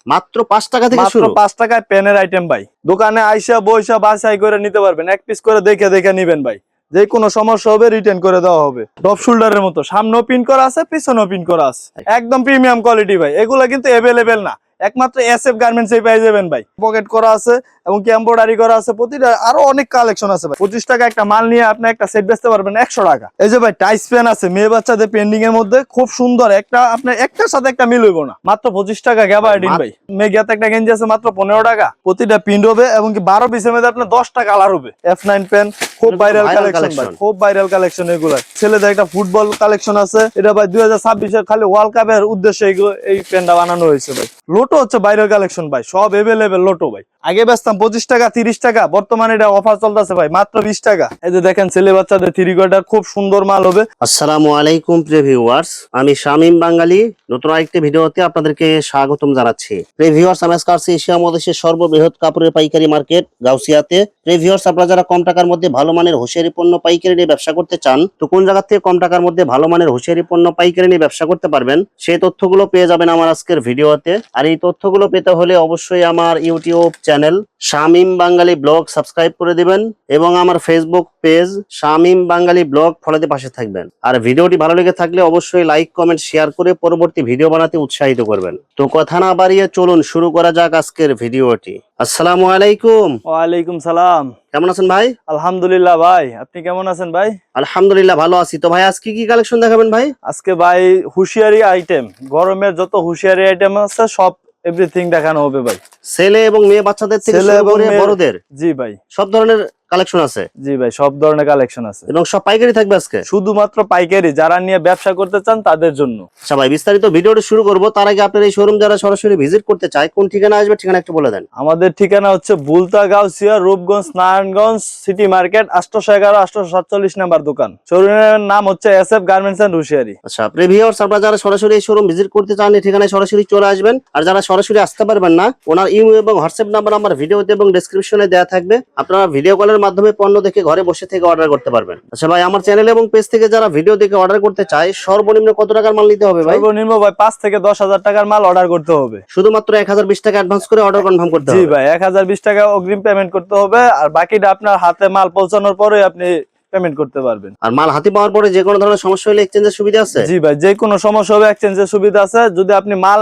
মাত্র 5 টাকা থেকে মাত্র শুরু। 5 টাকায় পেনের আইটেম ভাই। দোকানে আইসা বইসা বাছাই করে নিতে পারবেন, এক পিস করে দেখে দেখে নিবেন ভাই। যে কোনো সমস্যা হবে রিটার্ন করে দেওয়া হবে। ডপ শোল্ডারের মতো সামনেও পিন করা আছে, পিছনেও পিন করা আছে, একদম প্রিমিয়াম কোয়ালিটি ভাই। এগুলা কিন্তু অ্যাভেলেবেল না, একমাত্র এসএফ গার্মেন্টস এই পেয়ে যাবেন ভাই। পকেট করা আছে এবং কি এমব্রয়ডারি করা আছে, প্রতিটা আরো অনেক কালেকশন আছে ভাই। 25 টাকা একটা মাল নিয়ে আপনি একটা সেট বেচতে পারবেন 100 টাকা। এই যে ভাই টাইস পেন আছে মেয়ে বাচ্চাদের পেন্ডিং এর মধ্যে, খুব সুন্দর একটা, আপনার একটার সাথে একটা মিল হইব না, মাত্র 25 টাকা গ্যাবার্ডিন ভাই। মেঘাতে একটা গেঞ্জি আছে মাত্র 15 টাকা, প্রতিটা প্রিন্ট হবে এবং কি 12 পিসের মধ্যে আপনার 10টা কালার হবে। F9 পেন খুব ভাইরাল কালেকশন ভাই, খুব ভাইরাল কালেকশন এগুলো। ছেলেদের একটা ফুটবল কালেকশন আছে, এটা ভাই 2026 এর খালি ওয়ার্ল্ড কাপের উদ্দেশ্যে এই পেনটা বানানো হয়েছে ভাই। লোটো হচ্ছে ভাইরাল কালেকশন ভাই, সব এভেলেবেল লোটো ভাই। আগে বেচতাম 25 টাকা 30 টাকা, বর্তমানে এটা অফার চলতেছে ভাই মাত্র 20 টাকা। এই যে দেখেন ছেলে বাচ্চাদের থ্রি কোয়ার্টার খুব সুন্দর মাল হবে। আসসালামু আলাইকুম প্রিয় ভিউয়ার্স, আমি শামীম বাঙালি নতুন আরেকটি ভিডিওতে আপনাদেরকে স্বাগতম জানাচ্ছি। প্রিয় ভিউয়ার্স, আমি আজকে আসছি এশিয়া মহাদেশের সর্ববৃহৎ কাপড়ের পাইকারি মার্কেট গাউসিয়াতে। প্রিয় ভিউয়ার্স, আপনারা যারা কম টাকার মধ্যে ভালো মানের হুঁশিয়ারি পণ্য পাইকারি নিয়ে ব্যবসা করতে চান, তো কোন জায়গা থেকে কম টাকার মধ্যে ভালো মানের হুঁশিয়ারি পণ্য পাইকারি নিয়ে ব্যবসা করতে পারবেন, সেই তথ্যগুলো পেয়ে যাবেন আমার আজকের ভিডিওতে। আর এই তথ্যগুলো পেতে হলে অবশ্যই আমার ইউটিউব চ্যানেল শামীম বাঙালি ব্লগ সাবস্ক্রাইব করে দিবেন এবং আমার ফেসবুক পেজ শামীম বাঙালি ব্লগ ফলোতে পাশে থাকবেন। আর ভিডিওটি ভালো লেগে থাকলে অবশ্যই লাইক কমেন্ট শেয়ার করে পরবর্তী ভিডিও বানাতে উৎসাহিত করবেন। তো কথা না বাড়িয়ে চলুন শুরু করা যাক আজকের ভিডিওটি। আসসালামু আলাইকুম। ওয়ালাইকুম সালাম। কেমন আছেন ভাই? আলহামদুলিল্লাহ ভাই, আপনি কেমন আছেন ভাই? আলহামদুলিল্লাহ ভালো আছি। তো ভাই আজকে কি কালেকশন দেখাবেন ভাই? আজকে ভাই হুঁশিয়ারি আইটেম, গরমের যত হুঁশিয়ারি আইটেম আছে সব এভরিথিং দেখানো হবে ভাই। ছেলে এবং মেয়ে বাচ্চাদের থেকে ছেলে শুরু এবং করে মেয়ে, বড়দের জি ভাই সব ধরনের কালেকশন আছে। জি ভাই, সব ধরনের কালেকশন আছে এবং সব পাইকারি থাকবে আজকে। শুধুমাত্র পাইকারি, যারা নিয়ে ব্যবসা করতে চান তাদের জন্য। আচ্ছা ভাই, বিস্তারিত ভিডিওটি শুরু করব তার আগে আপনার এই শোরুম যারা সরাসরি ভিজিট করতে চায় কোন ঠিকানা আসবে, ঠিকানা একটু বলে দেন। আমাদের ঠিকানা হচ্ছে Bulta Gausia, Rupganj, Narayanganj city market, 811 847 number দোকান। শোরুমের নাম হচ্ছে এসএফ গার্মেন্টস এন্ড হুঁশিয়ারি। আচ্ছা প্রিয় ভিউয়ার্স, আপনারা যারা সরাসরি এই শোরুম ভিজিট করতে চান এই ঠিকানায় সরাসরি চলে আসবেন। আর যারা সরাসরি আসতে পারবেন না, ওনার ইমেল এবং হোয়াটসঅ্যাপ নাম্বার আমার ভিডিওতে এবং ডেসক্রিপশনে দেওয়া থাকবে। আপনারা ভিডিও কলের মাধ্যমে পণ্য দেখে ঘরে বসে থেকে অর্ডার করতে পারবেন। আচ্ছা ভাই, আমার চ্যানেল এবং পেজ থেকে যারা ভিডিও দেখে অর্ডার করতে চায় সর্বনিম্ন কত টাকার মাল নিতে হবে ভাই? সর্বনিম্ন ভাই 5 থেকে 10,000 টাকার মাল অর্ডার করতে হবে। শুধুমাত্র 1020 টাকা অ্যাডভান্স করে অর্ডার কনফার্ম করতে হবে। জি ভাই, 1020 টাকা অগ্রিম পেমেন্ট করতে হবে, আর বাকিটা আপনার হাতে মাল পৌঁছানোর পরে আপনি পেমেন্ট করতে পারবেন। আর মাল হাতে পাওয়ার পরে যে কোনো ধরনের সমস্যা হলে এক্সচেঞ্জের সুবিধা আছে? জি ভাই, যে কোনো সমস্যা হবে এক্সচেঞ্জের সুবিধা আছে। যদি আপনি মাল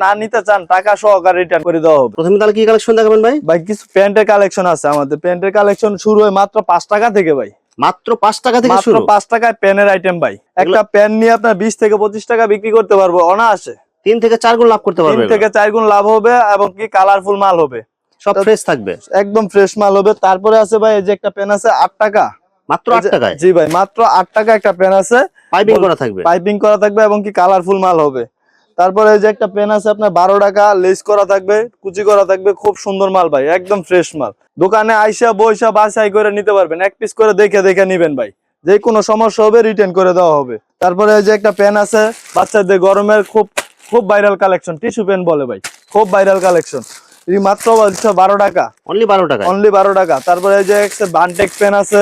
না নিতে চান, টাকা সহকারে রিটার্ন করে দেওয়া হবে। প্রথমে তাহলে কি কালেকশন দেখাবেন ভাই? ভাই কিছু প্যান্টের কালেকশন আছে আমাদের। প্যান্টের কালেকশন শুরু হয় মাত্র 5 টাকা থেকে ভাই। মাত্র 5 টাকা থেকে মাত্র শুরু? 5 টাকায় প্যানের আইটেম ভাই। একটা প্যান নিয়ে আপনার 20 থেকে 25 টাকা বিক্রি করতে পারবো অনায়াসে। 3 থেকে 4 গুণ লাভ করতে পারবে। 3 থেকে 4 গুণ লাভ হবে এবং কি কালারফুল মাল হবে, সব ফ্রেশ থাকবে, একদম ফ্রেশ মাল হবে। তারপরে আছে ভাই এই যে একটা পেন আছে 8 টাকা, মাত্র 8 টাকায়। জি ভাই, মাত্র 8 টাকা একটা পেন আছে, পাইপিং করা থাকবে, পাইপিং করা থাকবে এবং কি কালারফুল মাল হবে। তারপরে এই যে একটা পেন আছে আপনার 12 টাকা, লেস করা থাকবে, কুচি করা থাকবে, খুব সুন্দর মাল ভাই, একদম ফ্রেশ মাল। দোকানে আইসা বইসা বাছাই করে নিতে পারবেন, এক পিস করে দেখে দেখে নিবেন ভাই। যে কোনো সমস্যা হবে রিটার্ন করে দেওয়া হবে। তারপরে এই যে একটা পেন আছে বাচ্চাদের গরমের খুব খুব ভাইরাল কালেকশন, টিস্যু পেন বলে ভাই, খুব ভাইরাল কালেকশন। এই মাত্র 12 টাকা, অনলি 12 টাকা, অনলি 12 টাকা। তারপরে এই যে একটা বানটেক পেন আছে,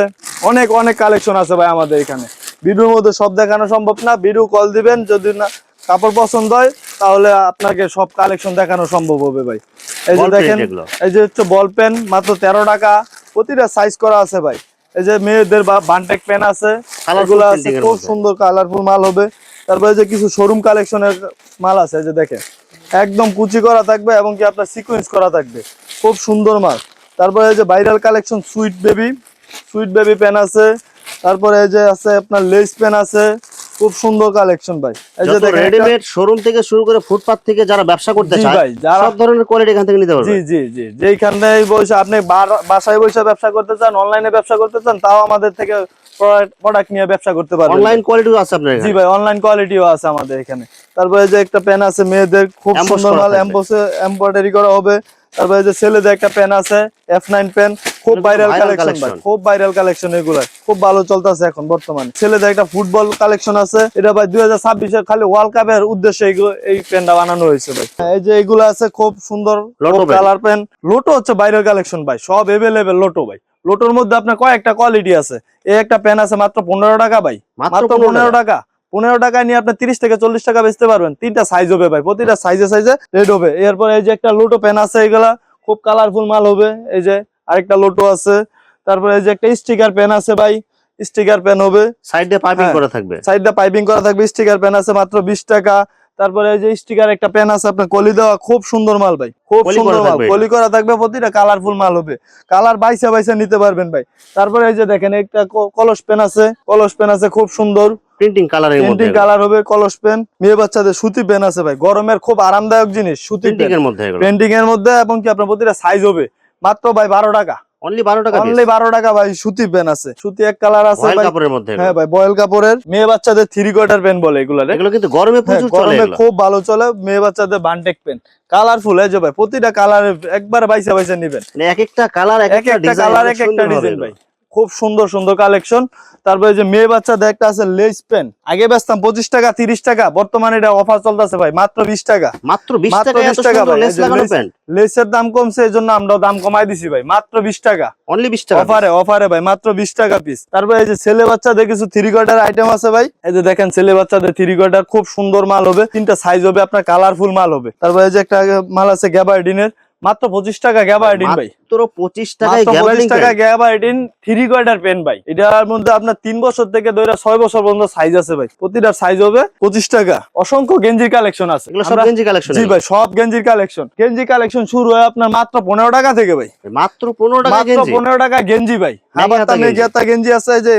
অনেক অনেক কালেকশন আছে ভাই আমাদের এখানে। ভিডিওর মধ্যে সব দেখানো সম্ভব না, ভিডিও কল দিবেন, যদি না কাপড় পছন্দ হয় তাহলে আপনাকে সব কালেকশন দেখানো সম্ভব হবে ভাই। এই যে দেখেন, এই যে হচ্ছে বল পেন মাত্র 13 টাকা, প্রতিটা সাইজ করা আছে ভাই। এই যে মেয়েদের বানটেক পেন আছে, এগুলো আছে খুব সুন্দর কালারফুল মাল হবে। তারপরে যে কিছু শোরুম কালেকশনের মাল আছে, এই যে দেখেন একদম কুচি করা থাকবে এবং কি আপনার সিকোয়েন্স করা থাকবে, খুব সুন্দর মাল। তারপরে এই যে viral collection sweet baby pen আছে। তারপরে এই যে আছে আপনার লেস পেন আছে, খুব সুন্দর কালেকশন ভাই। এই যে দেখেন রেডিমেড শোরুম থেকে শুরু করে ফুটপাত থেকে যারা ব্যবসা করতে চায় ভাই, সব ধরনের কোয়ালিটি এখান থেকে নিতে পারবে। জি জি জি, যেখানে বসে আপনি বাসায় বসে ব্যবসা করতে চান, অনলাইনে ব্যবসা করতে চান, তাও আমাদের থেকে প্রোডাক্ট নিয়ে ব্যবসা করতে পারবেন। অনলাইন কোয়ালিটিও আছে আপনাদের এখানে? জি ভাই, অনলাইন কোয়ালিটিও আছে আমাদের এখানে। তারপরে যে একটা পেন আছে মেয়েদের, খুব সুন্দর মাল, এমব্রয়ডারি করা হবে। তারপরে যে ছেলেদের একটা পেন আছে F9 পেন, খুব ভাইরাল কালেকশন ভাই, খুব ভাইরাল কালেকশন, এগুলা খুব ভালো চলতেছে এখন বর্তমানে। ছেলেদের একটা ফুটবল কালেকশন আছে, এটা ভাই 2026 এর খালি ওয়ার্ল্ড কাপের উদ্দেশ্যে এই পেনটা বানানো হয়েছে ভাই। এই যে এগুলো আছে খুব সুন্দর কালার পেন। লোটো হচ্ছে ভাইরাল কালেকশন ভাই, সব এভেলেবেল লোটো ভাই। লোটোর মধ্যে আপনার কয়েকটা কোয়ালিটি আছে। এই একটা পেন আছে মাত্র 15 টাকা ভাই, মাত্র 15 টাকা। 15 টাকা নিয়ে আপনি 30 থেকে 40 টাকা বেচতে পারবেন। তিনটা সাইজ হবে ভাই, প্রতিটা সাইজে সাইজে রেড হবে। এরপর এই যে একটা লোটো পেন আছে, এগুলা খুব কালারফুল মাল হবে। এই যে আরেকটা লোটো আছে, তারপরে এই যে একটা স্টিকার পেন আছে ভাই, স্টিকার পেন হবে, সাইডে পাইপিং করা থাকবে, সাইডটা পাইপিং করা থাকবে। স্টিকার পেন আছে মাত্র 20 টাকা। তারপরে এই যে স্টিকার একটা পেন আছে আপনার কলি দেওয়া, খুব সুন্দর মাল ভাই, খুব কলি সুন্দর করা মাল, থাকবে কলি করা থাকবে, প্রতিটা কালারফুল মাল হবে, কালার বাইসা বাইসা নিতে পারবেন ভাই। তারপরে এই যে দেখেন একটা কলস পেন আছে, কলস পেন আছে খুব সুন্দর, প্রিন্টিং কালারের মধ্যে, প্রিন্টিং কালার হবে কলস পেন। মেয়ে বাচ্চাদের সুতি পেন আছে ভাই, গরমের খুব আরামদায়ক জিনিস, সুতি প্রিন্টিং পেন এর মধ্যে, এগুলো পেন্টিং এর মধ্যে, এবং কি আপনার প্রতিটা সাইজ হবে মাত্র ভাই 12 টাকা, অনলি 12 টাকা অনলি 12 টাকা ভাই। সুতি পেন আছে, সুতি এক কালার আছে ভয়েল ভাই, কাপড়ের মধ্যে, হ্যাঁ ভাই বয়েল কাপড়ের। মেয়ে বাচ্চাদের 3/4 পেন বলে এগুলারে, এগুলো কিন্তু গরমে প্রচুর চলে, গরমে এগুলো খুব ভালো চলে। মেয়ে বাচ্চাদের বান্টেক পেন কালারফুল, এই যে ভাই প্রতিটা কালার একবার বাইসা বাইসা নিবেন, মানে এক একটা কালার, এক এক একটা কালার, এক একটা ডিজাইন ভাই, খুব সুন্দর সুন্দর কালেকশন। তারপরে যে মেয়ে বাচ্চাদের একটা আছে লেস পেন, আগে বেচতাম 25 টাকা 30 টাকা, বর্তমানে এটা অফার চলতেছে ভাই মাত্র 20 টাকা, মাত্র 20 টাকা, এত 20 টাকা সুন্দর ভাই। লেস লাগানো প্যান্ট, লেসের দাম কমছে এজন্য আমরাও দাম কমাই দিছি ভাই, মাত্র 20 টাকা, অনলি 20 টাকা অফারে, অফারে ভাই, মাত্র 20 টাকা পিস। তারপরে এই যে ছেলে বাচ্চাদের কিছু 3/4 আইটেম আছে ভাই, এই যে দেখেন ছেলে বাচ্চাদের 3/4 খুব সুন্দর মাল হবে, তিনটা সাইজ হবে আপনার, কালারফুল মাল হবে। তারপরে এই যে একটা মাল আছে গ্যাবার্ডিনের, মাত্র 25 টাকা গ্যাবার্ডিন ভাই, মাত্র 25 টাকায় মাত্র 25 গ্যাবার্ডিন টাকা প্যান্ট। গ্যাবার্ডিন 3/4 পেন ভাই। এটার মধ্যে আপনার 3 বছর থেকে ধরে 6 বছর পর্যন্ত সাইজ আছে ভাই, প্রতিটার সাইজ হবে 25 টাকা। অসংখ্য গেঞ্জির কালেকশন আছে, এগুলো সব গেঞ্জি কালেকশন, জি ভাই সব গেঞ্জির কালেকশন। গেঞ্জি কালেকশন শুরু হয় আপনার মাত্র 15 টাকা থেকে ভাই, মাত্র 15 টাকা মাত্র গেঞ্জি, 15 টাকা গেঞ্জি ভাই। হাবাতা মেঘিয়াতা গেঞ্জি আছে, এই যে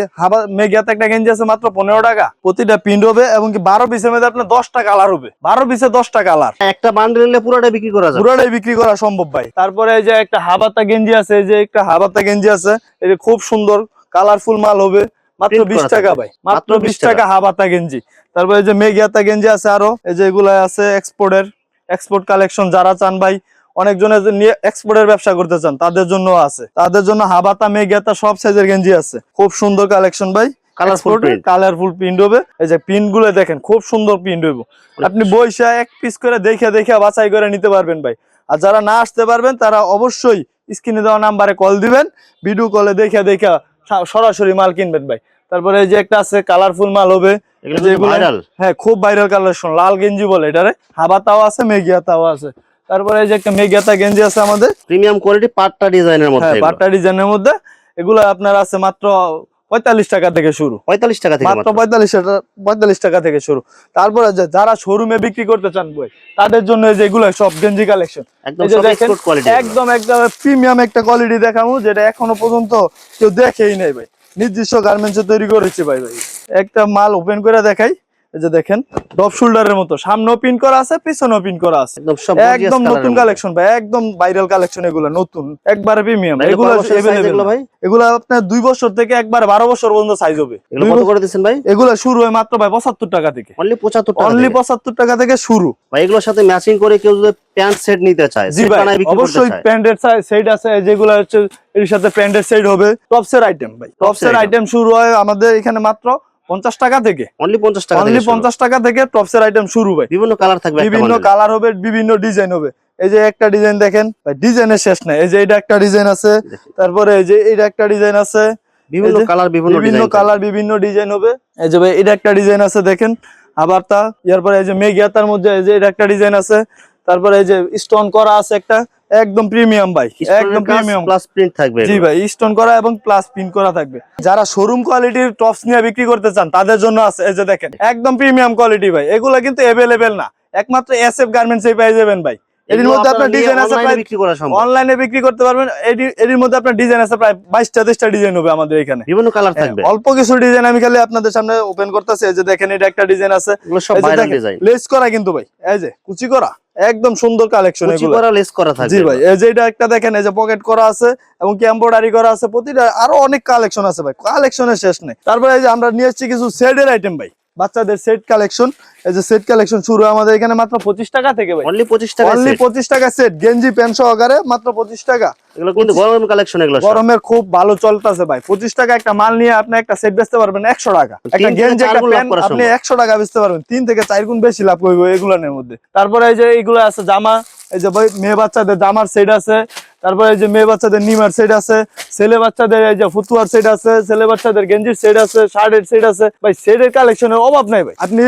মেঘিয়াতা একটা গেঞ্জি আছে মাত্র 15 টাকা, প্রতিটা প্রিন্ট হবে, এবং কি 12 পিসের মধ্যে আপনার 10টা কালার হবে, 12 পিসে 10টা কালার, একটা বান্ডেল নিলে পুরোটা বিক্রি করা যাবে, পুরোটাই বিক্রি করা সম্ভব ভাই। তারপরে এই যে একটা হাবাতা গেঞ্জি আছে, এই যে একটা হাবাতা গেঞ্জি আছে, এই যে খুব সুন্দর কালারফুল মাল হবে, মাত্র Print 20 করা টাকা থাকবে। ভাই, মাত্র মাত্র 20 20 টাকা হাবাতা গেঞ্জি। তারপরে এই যে মেঘিয়াতা গেঞ্জি আছে আরো, এই যে এগুলা আছে এক্সপোর্টের, এক্সপোর্ট কালেকশন যারা চান ভাই, অনেকজনের নিয়ে এক্সপোর্টের ব্যবসা করতে চান তাদের জন্য আছে, তাদের জন্য হাবাতা মেঘিয়াতা সব সাইজের গেঞ্জি আছে, খুব সুন্দর কালেকশন ভাই, কালারফুল প্রিন্ট হবে। এই যে প্রিন্ট গুলো দেখেন খুব সুন্দর প্রিন্ট হবে, আপনি বইসা এক পিস করে দেখে দেখে বাছাই করে নিতে পারবেন ভাই। আর যারা না আসতে পারবেন তারা অবশ্যই স্ক্রিনে দেওয়া নাম্বারে কল দিবেন, ভিডিও কলে দেখে দেখে সরাসরি মাল কিনবেন ভাই। তারপরে এই যে একটা আছে কালারফুল মাল হবে, হ্যাঁ খুব ভাইরাল কালেকশন, লাল গেঞ্জি বলে এটারে, হাবাতাও আছে মেঘিয়াতাও আছে। তারপরে এই যে একটা মেঘিয়াতা গেঞ্জি আছে আমাদের, প্রিমিয়াম কোয়ালিটি পাট্টা ডিজাইনের মধ্যে, হ্যাঁ পাট্টা ডিজাইনের মধ্যে, এগুলো আপনার আছে মাত্র 45 টাকা থেকে শুরু, 45 টাকা থেকে, মাত্র 45 টাকা থেকে শুরু। তারপরে যারা শোরুমে বিক্রি করতে চান বই, তাদের জন্য এই যে এগুলো সব গেঞ্জি কালেকশন, একদম সব এক্সপোর্ট কোয়ালিটি, একদম একদম প্রিমিয়াম একটা কোয়ালিটি দেখাবো, যেটা এখনো পর্যন্ত কেউ দেখেই নাই ভাই, নিজস্ব গার্মেন্টসে তৈরি করেছে ভাই। ভাই একটা মাল ওপেন করে দেখাই, এই যে দেখেন ডপ শোল্ডারের মতো, সামনেও পিন করা আছে, পিছনেও পিন করা আছে, একদম নতুন কালেকশন ভাই, একদম ভাইরাল কালেকশন, এগুলো নতুন একবারে প্রিমিয়াম। এগুলো ভাই, এগুলো আপনার 2 বছর থেকে একবার 12 বছর পর্যন্ত সাইজ হবে। কত করে দিচ্ছেন ভাই? এগুলো শুরু হয় মাত্র ভাই 75 টাকা থেকে, অনলি 75 টাকা, অনলি 75 টাকা থেকে শুরু ভাই। এগুলোর সাথে ম্যাচিং করে কেউ যদি প্যান্ট সেট নিতে চায়, জি ভাই অবশ্যই প্যান্টের সেট আছে, যেগুলো হচ্ছে এর সাথে প্যান্টের সেট হবে। টপসের আইটেম ভাই, টপসের আইটেম শুরু হয় আমাদের এখানে মাত্র 50 টাকা থেকে, অনলি 50 টাকা, অনলি 50 টাকা থেকে টপসের আইটেম শুরু ভাই। বিভিন্ন কালার থাকবে, বিভিন্ন কালার হবে, বিভিন্ন ডিজাইন হবে। এই যে একটা ডিজাইন দেখেন ভাই, ডিজাইনের শেষ নাই, এই যে এটা একটা ডিজাইন আছে, তারপরে এই যে এটা একটা ডিজাইন আছে, বিভিন্ন কালার, বিভিন্ন ডিজাইন হবে। এই যে ভাই এটা একটা ডিজাইন আছে দেখেন হাবাতা, এরপরে এই যে মেঘিয়াতার মধ্যে এই যে এটা একটা ডিজাইন আছে, তারপরে এই যে স্টোন করা আছে একটা, একদম প্রিমিয়াম ভাই, একদম প্রিমিয়াম প্লাস প্রিন্ট থাকবে, জি ভাই স্টোন করা এবং প্লাস প্রিন্ট করা থাকবে। যারা শোরুম কোয়ালিটির টপস নিয়ে বিক্রি করতে চান তাদের জন্য আছে, এই যে দেখেন একদম প্রিমিয়াম কোয়ালিটি ভাই, এগুলো কিন্তু अवेलेबल না, একমাত্র এসএফ গার্মেন্টসে পেয়ে যাবেন ভাই। এর মধ্যে আপনার ডিজাইন আছে প্রায়, অনলাইনে বিক্রি করতে পারবেন, এর মধ্যে আপনার ডিজাইন আছে প্রায় 22টা ডিজাইন হবে আমাদের এখানে, বিভিন্ন কালার থাকবে। অল্প কিছু ডিজাইন আমি খালি আপনাদের সামনে ওপেন করতেছি। এই যে দেখেন এটা একটা ডিজাইন আছে, এগুলো সব ভাইরাল ডিজাইন, লেস করা কিন্তু ভাই, এই যে কুচি করা, একদম সুন্দর কালেকশন, কুচি করা লেস করা থাকবে জি ভাই। এই যে এটা একটা দেখেন, এই যে পকেট করা আছে এবং কি এমব্রয়ডারি করা আছে, প্রতিটা আরো অনেক কালেকশন আছে ভাই, কালেকশনের শেষ নেই। তারপরে এই যে আমরা নিয়ে এসেছি কিছু সেটের আইটেম ভাই, বাচ্চাদের সেট কালেকশন। এই যে সেট কালেকশন শুরু আমাদের এখানে মাত্র 25 টাকা থেকে ভাই, অনলি 25 টাকা, অনলি 25 টাকা সেট, গেঞ্জি প্যান্ট সহকারে মাত্র 25 টাকা। এগুলো কিন্তু গরম কালেকশন, এগুলো গরমের খুব ভালো চলতেছে ভাই। 25 টাকা একটা মাল নিয়ে আপনি একটা সেট বেচতে পারবেন 100 টাকা, একটা গেঞ্জি একটা প্যান্ট আপনি 100 টাকা বেচতে পারবেন, 3 থেকে 4 গুণ বেশি লাভ করবে এগুলোর মধ্যে। তারপরে এই যে এইগুলো আছে জামা, এই যে ভাই মেয়ে বাচ্চাদের জামার সেট আছে, তারপরে এই যে মেয়ে বাচ্চাদের নিমার সেট আছে, ছেলে বাচ্চাদের এই যে ফুতুয়ার সেট আছে, ছেলে বাচ্চাদের গেঞ্জির সেট আছে, শার্টের সেট আছে ভাই। সেটের কালেকশনের অভাব নাই ভাই। আপনি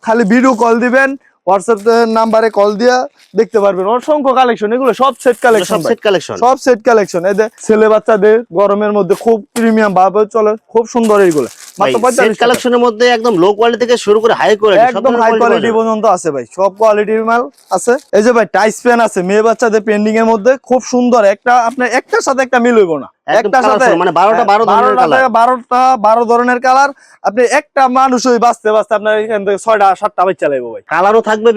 খালি ভিডিও কল দিবেন, হোয়াটসঅ্যাপ নাম্বারে কল দিয়া দেখতে পারবেন অসংখ্য কালেকশন। এগুলো সব সেট কালেকশন, সব সেট কালেকশন, সব সেট কালেকশন। এই যে ছেলে বাচ্চাদের গরমের মধ্যে খুব প্রিমিয়াম ভাবে চলে, খুব সুন্দর এইগুলো। মাত্র 45 টাকা। কালেকশনের মধ্যে একদম লো কোয়ালিটি থেকে শুরু করে হাই কোয়ালিটি, একদম হাই কোয়ালিটি পর্যন্ত আছে ভাই, সব কোয়ালিটির মাল আছে। এই যে ভাই টাইস পেন আছে মেয়ে বাচ্চাদের পেন্ডিং এর মধ্যে, খুব সুন্দর। একটা আপনার একটার সাথে একটা মিল হইব না, একটার সাথে মানে 12 ধরনের কালার। আপনি একটা মানুষ ওই বাঁচতে আপনার এখান থেকে 6টা 7টা বাচ্চা লাগবে ভাই। কালারও থাকবে,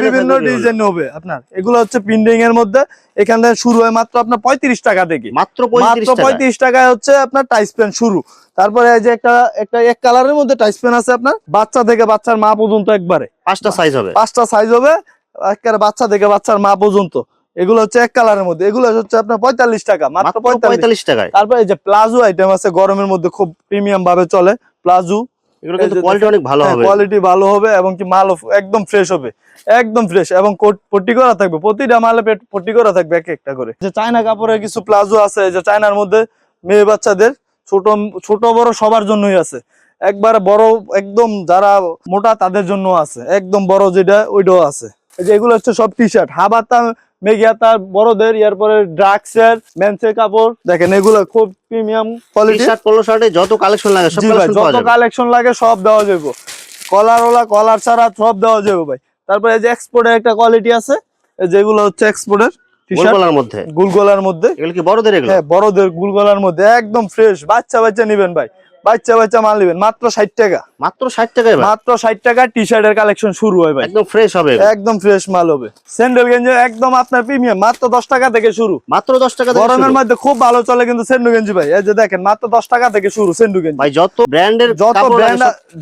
বিভিন্ন ডিজাইন হবে আপনার। এগুলো হচ্ছে প্রিন্টিং এর মধ্যে, এখান থেকে শুরু হয় মাত্র আপনার 35 টাকা থেকে। মাত্র 35 টাকায় হচ্ছে আপনার টাইস পেন শুরু। তারপরে এই যে একটা এক কালারের মধ্যে টাইস পেন আছে আপনার, বাচ্চা থেকে বাচ্চার মা পর্যন্ত একবারে 5টা সাইজ হবে, 5টা সাইজ হবে একেবারে বাচ্চা থেকে বাচ্চার মা পর্যন্ত। এগুলো হচ্ছে এক কালারের মধ্যে, এগুলো হচ্ছে আপনার 45 টাকা, মাত্র 45 টাকায়। তারপর এই যে প্লাজো আইটেম আছে, গরমের মধ্যে খুব প্রিমিয়াম ভাবে চলে প্লাজো। এগুলো কিন্তু কোয়ালিটি অনেক ভালো হবে, কোয়ালিটি ভালো হবে এবং কি মাল একদম ফ্রেশ হবে, একদম ফ্রেশ। এবং পট্টি করা থাকবে, প্রতিটা মালে পট্টি করা থাকবে এক একটা করে। যে চায়না কাপড়ের কিছু প্লাজো আছে, যে চায়নার মধ্যে মেয়ে বাচ্চাদের ছোট বড় সবার জন্যই আছে। একবার বড় একদম যারা মোটা তাদের জন্য আছে, একদম বড় যেটা ওইটাও আছে। এই যে এগুলো হচ্ছে সব টি শার্ট, হাবাতা মেঘিয়াতা বড়দের, এরপরে ড্রাক্সের মেন্সের কাপড় দেখেন, এগুলো খুব প্রিমিয়াম কোয়ালিটি। শার্ট পোলো শার্টে যত কালেকশন লাগে সব কালেকশন পাওয়া যাবে, যত কালেকশন লাগে সব দেওয়া যাবে, কলার ওলা কলার ছাড়া সব দেওয়া যাবে ভাই। তারপরে এই যে এক্সপোর্টের একটা কোয়ালিটি আছে, যেগুলো হচ্ছে এক্সপোর্টের গোলগলার মধ্যে, গুলগলার মধ্যে। এগুলো কি বড়দের? এগুলো হ্যাঁ বড়দের গুলগলার মধ্যে, একদম ফ্রেশ। বাচ্চা নিবেন ভাই, বাচ্চা মাল নিবেন মাত্র 60 টাকা, মাত্র 60 টাকায়, মাত্র 60 টাকা। টি শার্টের কালেকশন শুরু হয় ভাই, একদম ফ্রেশ হবে, একদম ফ্রেশ মাল হবে। স্যান্ডেল গেঞ্জি একদম আপনার প্রিমিয়াম, মাত্র 10 টাকা থেকে শুরু, মাত্র 10 টাকা থেকে। গরমের মধ্যে খুব ভালো চলে কিন্তু স্যান্ডেল গেঞ্জি ভাই। এই যে দেখেন মাত্র 10 টাকা থেকে শুরু স্যান্ডেল গেঞ্জি ভাই। যত ব্র্যান্ডের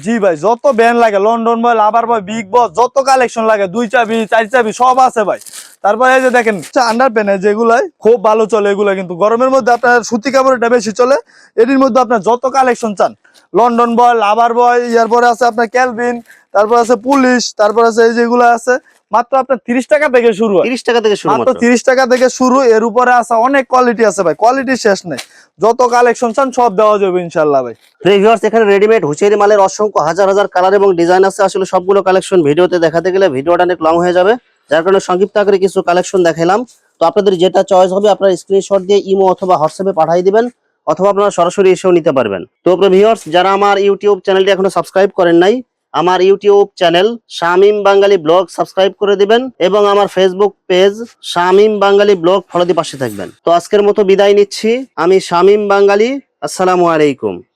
জি ভাই, যত ব্র্যান্ড লাগে, লন্ডন বয়, লাভার বয়, বিগ বস, যত কালেকশন লাগে, 2 চাবি 4 চাবি সব আছে ভাই। তারপরে এই যে দেখেন আন্ডার প্যান্ট, যেগুলাই খুব ভালো চলে, এগুলা কিন্তু গরমের মধ্যে আপনার সুতি কাপড়টা বেশি চলে। এটির মধ্যে আপনার যত কালেকশন চান, লন্ডন বয়, লাভার বয়, এরপরে আছে আপনার ক্যালভিন, তারপর আছে পুলিশ, তারপর আছে এই যেগুলো আছে, মাত্র আপনার 30 টাকা থেকে শুরু হয়, 30 টাকা থেকে শুরু, মাত্র 30 টাকা থেকে শুরু। এর উপরে আছে অনেক কোয়ালিটি আছে ভাই, কোয়ালিটি শেষ নেই। যত কালেকশন চান সব দেওয়া যাবে ইনশাআল্লাহ ভাই। ভিউয়ার্স, এখানে রেডিমেড হুঁচিয়ারি মালের অসংখ্য হাজার কালার এবং ডিজাইন আছে। আসলে সবগুলো কালেকশন ভিডিওতে দেখাতে গেলে ভিডিওটা অনেক লং হয়ে যাবে, যার কারণে সংক্ষিপ্ত আকারে কিছু কালেকশন দেখাইলাম। তো আপনাদের যেটা চয়েস হবে আপনারা স্ক্রিনশট দিয়ে ইমো অথবা হোয়াটসঅ্যাপে পাঠিয়ে দিবেন, অথবা আপনারা সরাসরি এসেও নিতে পারবেন। তো ভিউয়ার্স, যারা আমার ইউটিউব চ্যানেলটি এখনো সাবস্ক্রাইব করেন নাই, আমার ইউটিউব চ্যানেল শামীম বাঙালি ব্লগ সাবস্ক্রাইব করে দিবেন এবং আমার ফেসবুক পেজ শামীম বাঙালি ব্লগ ফলো দিয়ে পাশে থাকবেন। তো আজকের মতো বিদায় নিচ্ছি, আমি শামীম বাঙালি। আসসালামু আলাইকুম।